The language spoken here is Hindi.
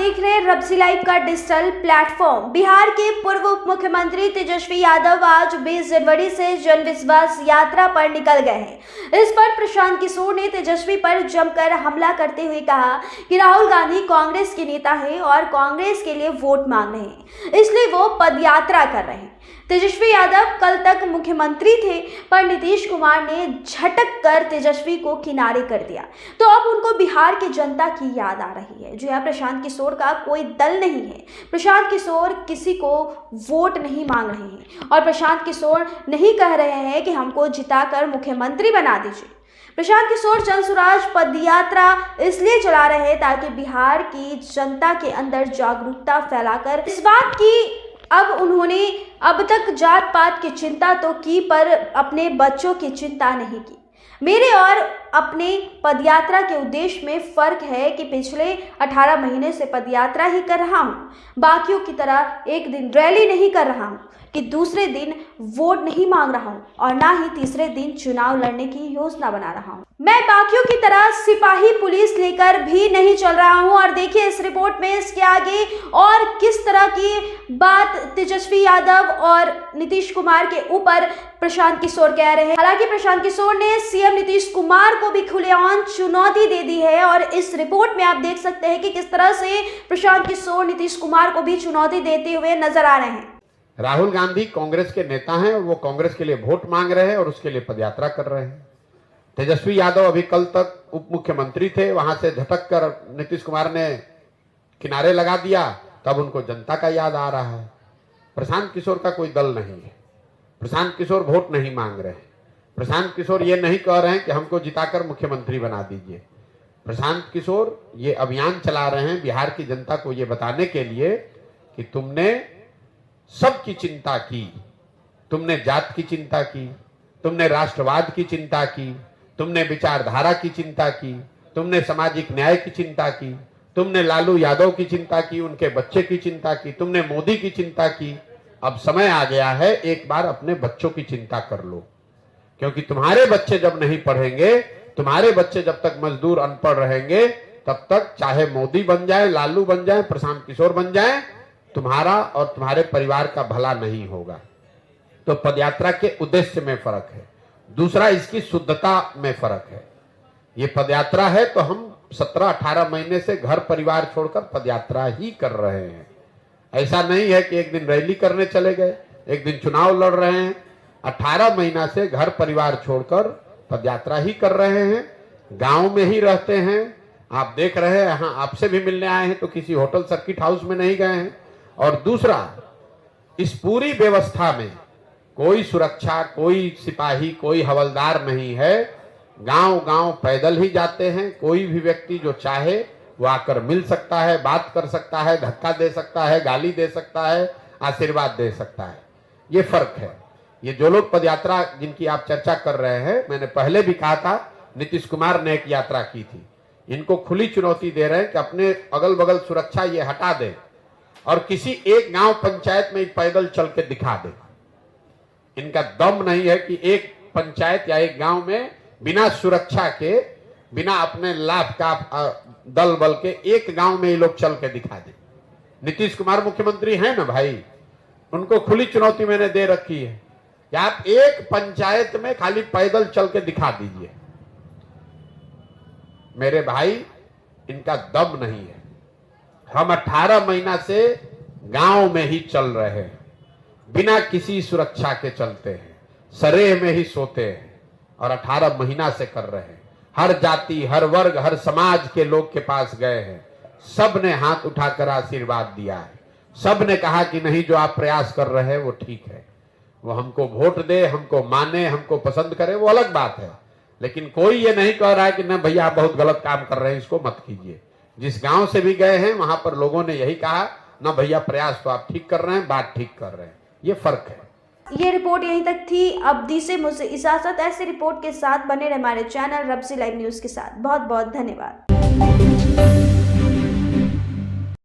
देख रहे हैं रब्सी लाइव का डिजिटल प्लेटफॉर्म। बिहार के पूर्व उप मुख्यमंत्री तेजस्वी यादव आज 20 जनवरी से जन विश्वास यात्रा पर निकल गए हैं। इस पर प्रशांत किशोर ने तेजस्वी पर जमकर हमला करते हुए कहा कि राहुल गांधी कांग्रेस के नेता हैं और कांग्रेस के लिए वोट मांग रहे हैं, इसलिए वो पदयात्रा कर रहे हैं। तेजस्वी यादव कल तक मुख्यमंत्री थे, पर नीतीश कुमार ने झटक कर तेजस्वी को किनारे कर दिया, तो अब उनको बिहार की जनता की याद आ रही है। जो है, प्रशांत किशोर का कोई दल नहीं है। प्रशांत किशोर किसी को वोट नहीं मांग रहे हैं और प्रशांत किशोर नहीं कह रहे हैं कि हमको जिताकर मुख्यमंत्री बना दीजिए। प्रशांत किशोर जनसुराज पदयात्रा इसलिए चला रहे हैं ताकि बिहार की जनता के अंदर जागरूकता फैलाकर इस बात की उन्होंने अब तक जात पात की चिंता तो की, पर अपने बच्चों की चिंता नहीं की। मेरे और अपने पदयात्रा के उद्देश्य में फ़र्क है कि पिछले 18 महीने से पदयात्रा ही कर रहा हूँ, बाकियों की तरह एक दिन रैली नहीं कर रहा हूँ कि दूसरे दिन वोट नहीं मांग रहा हूँ और ना ही तीसरे दिन चुनाव लड़ने की योजना बना रहा हूँ। मैं बाकियों की तरह सिपाही पुलिस लेकर भी नहीं चल रहा हूँ। और देखिए इस रिपोर्ट में इसके आगे और किस तरह की बात तेजस्वी यादव और नीतीश कुमार के ऊपर प्रशांत किशोर कह रहे हैं। हालांकि प्रशांत किशोर ने सीएम नीतीश कुमार को भी खुलेआम चुनौती दे दी है और इस रिपोर्ट में आप देख सकते हैं कि किस तरह से प्रशांत किशोर नीतीश कुमार को भी चुनौती देते हुए नजर आ रहे हैं। राहुल गांधी कांग्रेस के नेता हैं और वो कांग्रेस के लिए वोट मांग रहे हैं और उसके लिए पदयात्रा कर रहे हैं। तेजस्वी यादव अभी कल तक उप मुख्यमंत्री थे, वहां से झटक कर नीतीश कुमार ने किनारे लगा दिया, तब उनको जनता का याद आ रहा है। प्रशांत किशोर का कोई दल नहीं है। प्रशांत किशोर वोट नहीं मांग रहे हैं। प्रशांत किशोर ये नहीं कह रहे हैं कि हमको जिताकर मुख्यमंत्री बना दीजिए। प्रशांत किशोर ये अभियान चला रहे हैं बिहार की जनता को ये बताने के लिए कि तुमने सबकी चिंता की, तुमने जात की चिंता की, तुमने राष्ट्रवाद की चिंता की, तुमने विचारधारा की चिंता की, तुमने सामाजिक न्याय की चिंता की, तुमने लालू यादव की चिंता की, उनके बच्चे की चिंता की, तुमने मोदी की चिंता की। अब समय आ गया है, एक बार अपने बच्चों की चिंता कर लो, क्योंकि तुम्हारे बच्चे जब नहीं पढ़ेंगे, तुम्हारे बच्चे जब तक मजदूर अनपढ़ रहेंगे, तब तक चाहे मोदी बन जाए, लालू बन जाए, प्रशांत किशोर बन जाए, तुम्हारा और तुम्हारे परिवार का भला नहीं होगा। तो पदयात्रा के उद्देश्य में फर्क है। दूसरा, इसकी शुद्धता में फर्क है। ये पदयात्रा है तो हम 17-18 महीने से घर परिवार छोड़कर पदयात्रा ही कर रहे हैं। ऐसा नहीं है कि एक दिन रैली करने चले गए, एक दिन चुनाव लड़ रहे हैं। 18 महीना से घर परिवार छोड़कर पदयात्रा ही कर रहे हैं, गांव में ही रहते हैं। आप देख रहे हैं, यहाँ आपसे भी मिलने आए हैं तो किसी होटल सर्किट हाउस में नहीं गए हैं। और दूसरा, इस पूरी व्यवस्था में कोई सुरक्षा, कोई सिपाही, कोई हवलदार नहीं है। गांव गांव पैदल ही जाते हैं। कोई भी व्यक्ति जो चाहे वो आकर मिल सकता है, बात कर सकता है, धक्का दे सकता है, गाली दे सकता है, आशीर्वाद दे सकता है। ये फर्क है। ये जो लोग पदयात्रा जिनकी आप चर्चा कर रहे हैं, मैंने पहले भी कहा था, नीतीश कुमार ने एक यात्रा की थी। इनको खुली चुनौती दे रहे हैं कि अपने अगल बगल सुरक्षा ये हटा दें और किसी एक गांव पंचायत में पैदल चल के दिखा दे। इनका दम नहीं है कि एक पंचायत या एक गांव में बिना सुरक्षा के, बिना अपने लाभ का दल बल के एक गांव में ये लोग चल के दिखा दे। नीतीश कुमार मुख्यमंत्री हैं ना भाई, उनको खुली चुनौती मैंने दे रखी है कि आप एक पंचायत में खाली पैदल चल के दिखा दीजिए। मेरे भाई, इनका दम नहीं है। हम 18 महीना से गांव में ही चल रहे हैं, बिना किसी सुरक्षा के चलते हैं, सरेह में ही सोते हैं और 18 महीना से कर रहे हैं। हर जाति, हर वर्ग, हर समाज के लोग के पास गए हैं। सब ने हाथ उठाकर आशीर्वाद दिया है। सब ने कहा कि नहीं, जो आप प्रयास कर रहे हैं वो ठीक है। वो हमको वोट दे, हमको माने, हमको पसंद करे, वो अलग बात है। लेकिन कोई ये नहीं कह रहा है कि न भैया आप बहुत गलत काम कर रहे हैं, इसको मत कीजिए। जिस गांव से भी गए हैं वहां पर लोगों ने यही कहा, ना भैया प्रयास तो आप ठीक कर रहे हैं, बात ठीक कर रहे हैं। ये फर्क है। ये रिपोर्ट यहीं तक थी। अब दी से मुझसे इजाजत। ऐसे रिपोर्ट के साथ बने रहे हमारे चैनल रब्सी लाइव न्यूज के साथ। बहुत बहुत धन्यवाद।